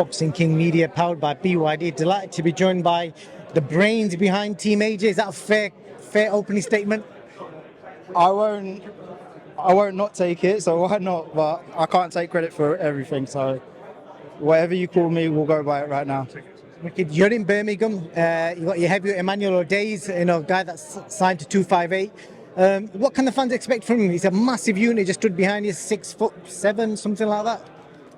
Boxing King Media, powered by BYD. Delighted to be joined by the brains behind Team AJ. Is that a fair opening statement? I won't not take it, so why not? But I can't take credit for everything, so whatever you call me, we'll go by it right now. Wicked. You're in Birmingham. You got your heavyweight Emmanuel O'Days, guy that's signed to 258. What can the fans expect from him? He's a massive unit, just stood behind you, 6'7", something like that.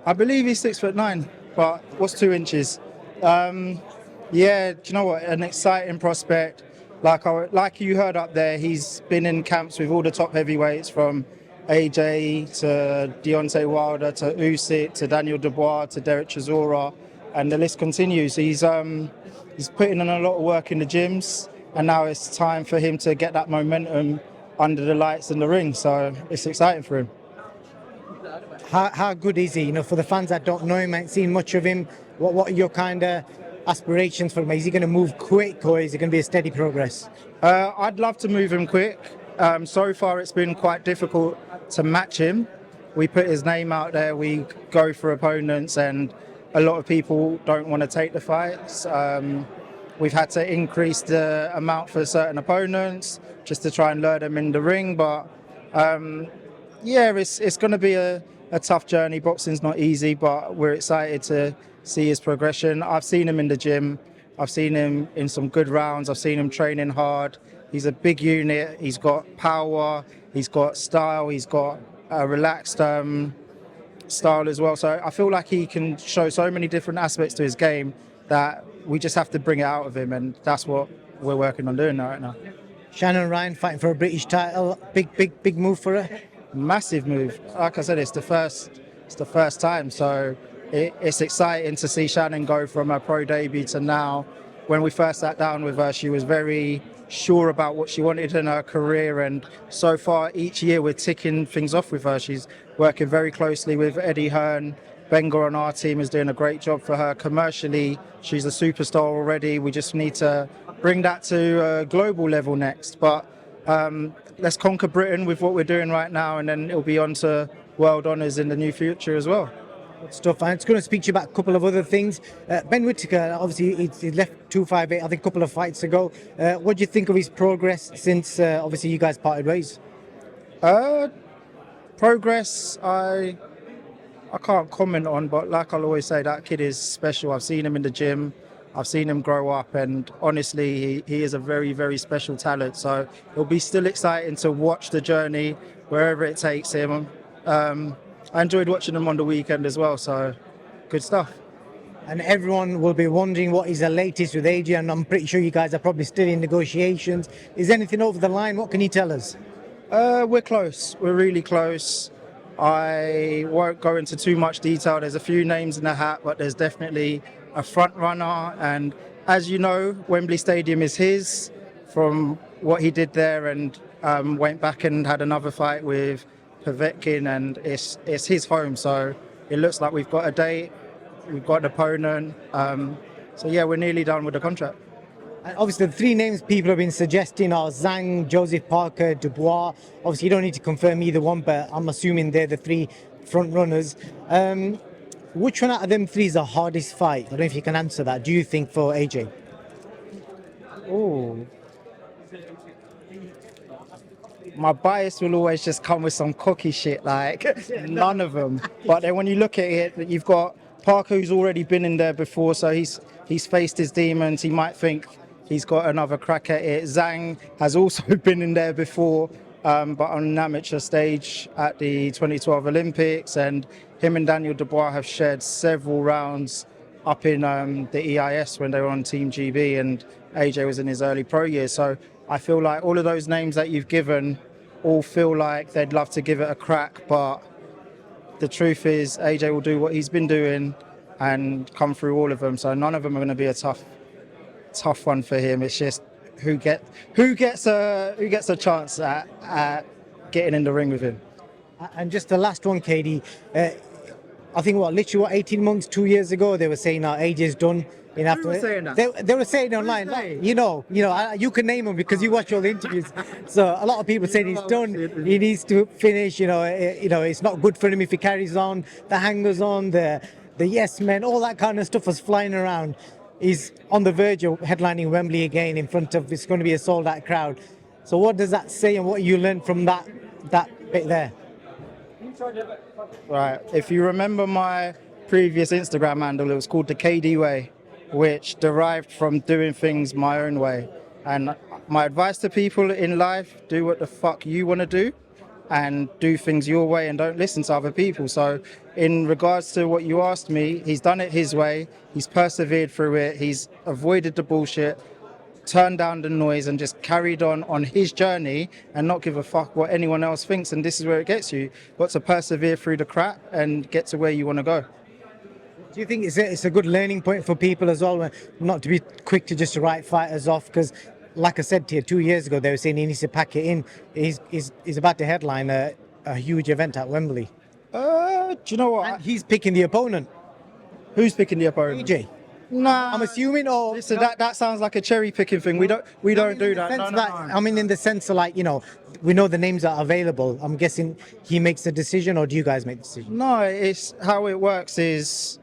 I believe he's 6'9", but what's 2 inches? Yeah, do you know what? An exciting prospect. Like you heard up there, he's been in camps with all the top heavyweights from AJ to Deontay Wilder to Usyk to Daniel Dubois to Derek Chisora, and the list continues. He's putting in a lot of work in the gyms, and now it's time for him to get that momentum under the lights in the ring. So it's exciting for him. How good is he? For the fans that don't know him, ain't seen much of him, what are your kind of aspirations for him? Is he going to move quick, or is it going to be a steady progress? I'd love to move him quick. So far it's been quite difficult to match him. We put his name out there, we go for opponents, and a lot of people don't want to take the fights. We've had to increase the amount for certain opponents just to try and lure them in the ring, but yeah, it's going to be a tough journey. Boxing's not easy, but we're excited to see his progression. I've seen him in the gym. I've seen him in some good rounds. I've seen him training hard. He's a big unit. He's got power. He's got style. He's got a relaxed style as well. So I feel like he can show so many different aspects to his game that we just have to bring it out of him, and that's what we're working on doing right now. Shannon Ryan fighting for a British title. Big move for her. Massive move. Like I said, it's the first time, so it's exciting to see Shannon go from her pro debut to now. When we first sat down with her, she was very sure about what she wanted in her career, and so far each year we're ticking things off with her. She's working very closely with Eddie Hearn. Benga on our team is doing a great job for her. Commercially, she's a superstar already. We just need to bring that to a global level next. But let's conquer Britain with what we're doing right now, and then it'll be on to world honours in the near future as well. Good stuff. I'm just going to speak to you about a couple of other things. Ben Whittaker, obviously he left 258, I think a couple of fights ago. What do you think of his progress since obviously you guys parted ways? Progress, I can't comment on, but like I'll always say, that kid is special. I've seen him in the gym. I've seen him grow up, and honestly, he is a very, very special talent. So it'll be still exciting to watch the journey wherever it takes him. I enjoyed watching him on the weekend as well, so good stuff. And everyone will be wondering what is the latest with AJ, and I'm pretty sure you guys are probably still in negotiations. Is anything over the line? What can you tell us? We're close. We're really close. I won't go into too much detail. There's a few names in the hat, but there's definitely a front runner, and as you know, Wembley Stadium is his from what he did there, and went back and had another fight with Povetkin, and it's his home, so it looks like we've got a date, we've got an opponent, so yeah, we're nearly done with the contract. And obviously the three names people have been suggesting are Zhang, Joseph Parker, Dubois. Obviously you don't need to confirm either one, but I'm assuming they're the three front runners. Which one out of them three is the hardest fight? I don't know if you can answer that. Do you think for AJ? Oh, my bias will always just come with some cocky shit, like none of them. But then when you look at it, you've got Parker, who's already been in there before, so he's faced his demons. He might think he's got another crack at it. Zhang has also been in there before, but on an amateur stage at the 2012 Olympics, and him and Daniel Dubois have shared several rounds up in the EIS when they were on Team GB, and AJ was in his early pro years. So I feel like all of those names that you've given all feel like they'd love to give it a crack, but the truth is AJ will do what he's been doing and come through all of them. So none of them are going to be a tough one for him. It's just who gets a chance at getting in the ring with him. And just the last one, KD. I think literally 18 months, 2 years ago, they were saying AJ's done. Who was saying that? They were saying online, you can name them because you watch all the interviews. So a lot of people saying he's done. He needs to finish. It's not good for him if he carries on. The hangers on, the the yes men, all that kind of stuff was flying around. He's on the verge of headlining Wembley again in front of, it's going to be a sold out crowd. So what does that say and what you learned from that bit there? Right. If you remember my previous Instagram handle, it was called the KD Way, which derived from doing things my own way. And my advice to people in life, do what the fuck you want to do and do things your way and don't listen to other people. So in regards to what you asked me, he's done it his way. He's persevered through it. He's avoided the bullshit, turned down the noise and just carried on his journey and not give a fuck what anyone else thinks. And this is where it gets you. Got to persevere through the crap and get to where you want to go. Do you think it's a good learning point for people as well, not to be quick to just write fighters off? Because, like I said to you 2 years ago, they were saying he needs to pack it in. He's about to headline a huge event at Wembley. Do you know what? And he's picking the opponent. Who's picking the opponent? AJ. Nah. I'm assuming, or Listen, that sounds like a cherry picking thing. We don't do that. No. I mean, in the sense of, like, we know the names are available. I'm guessing he makes the decision, or do you guys make the decision? No, it's how it works is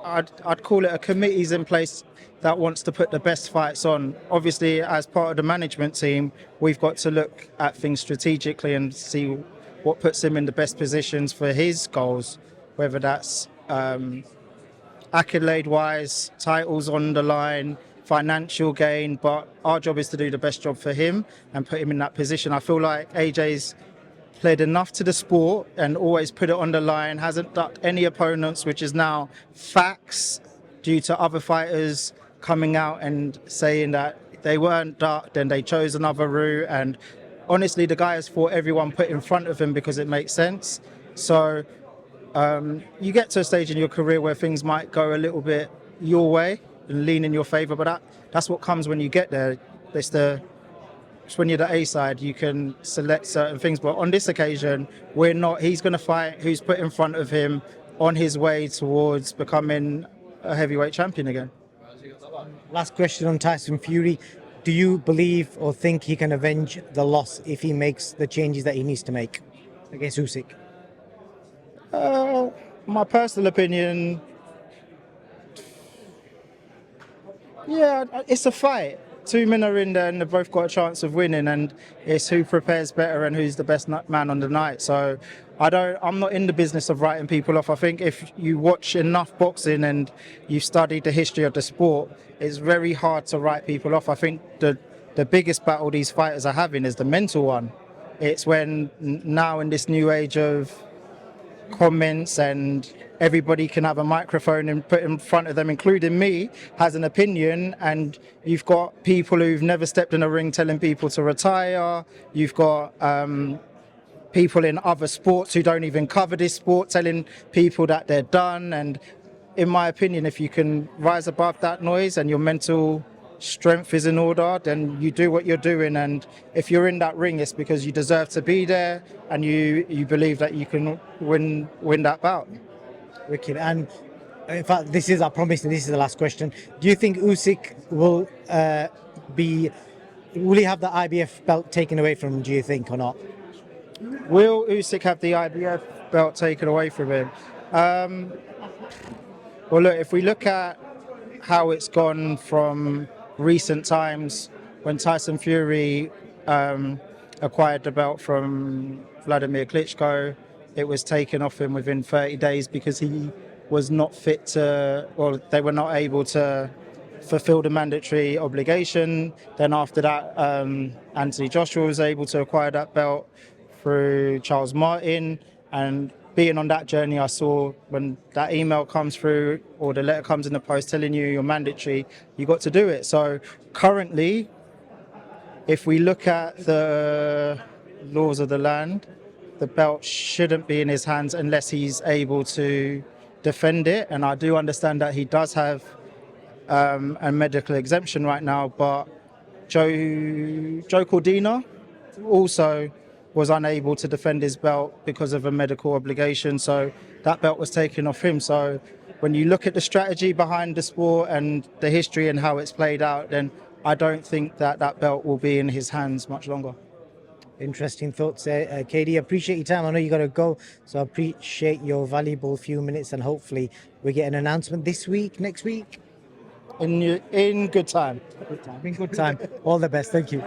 I'd call it a committee's in place that wants to put the best fights on. Obviously, as part of the management team, we've got to look at things strategically and see what puts him in the best positions for his goals, whether that's accolade-wise, titles on the line, financial gain, but our job is to do the best job for him and put him in that position. I feel like AJ's played enough to the sport and always put it on the line, hasn't ducked any opponents, which is now facts due to other fighters coming out and saying that they weren't ducked and they chose another route. And honestly, the guy has fought everyone put in front of him because it makes sense. So you get to a stage in your career where things might go a little bit your way and lean in your favor, but that's what comes when you get there. It's when you're the A side, you can select certain things, but on this occasion, we're not. He's going to fight who's put in front of him on his way towards becoming a heavyweight champion again. Last question on Tyson Fury. Do you believe or think he can avenge the loss if he makes the changes that he needs to make against Usyk? My personal opinion, yeah, it's a fight. Two men are in there and they've both got a chance of winning, and it's who prepares better and who's the best man on the night. So I'm not in the business of writing people off. I think if you watch enough boxing and you've studied the history of the sport, it's very hard to write people off. I think the biggest battle these fighters are having is the mental one. It's when now in this new age of comments and everybody can have a microphone and put in front of them, including me, has an opinion, and you've got people who've never stepped in a ring telling people to retire. You've got people in other sports who don't even cover this sport telling people that they're done. And in my opinion, if you can rise above that noise and your mental strength is in order, then you do what you're doing. And if you're in that ring, it's because you deserve to be there and you believe that you can win that bout. Wicked. And in fact, I promise this is the last question. Do you think Usyk will he have the IBF belt taken away from him, do you think, or not? Will Usyk have the IBF belt taken away from him? Well, look, if we look at how it's gone from recent times, when Tyson Fury acquired the belt from Vladimir Klitschko, it was taken off him within 30 days because he was not fit they were not able to fulfill the mandatory obligation. Then after that, Anthony Joshua was able to acquire that belt through Charles Martin. And being on that journey, I saw when that email comes through or the letter comes in the post telling you you're mandatory, you got to do it. So currently, if we look at the laws of the land, the belt shouldn't be in his hands unless he's able to defend it. And I do understand that he does have a medical exemption right now, but Joe Cordina also was unable to defend his belt because of a medical obligation. So that belt was taken off him. So when you look at the strategy behind the sport and the history and how it's played out, then I don't think that belt will be in his hands much longer. Interesting thoughts there, KD. Appreciate your time. I know you got to go, so I appreciate your valuable few minutes, and hopefully we get an announcement this week, next week. In good time. Good time. In good time. All the best. Thank you.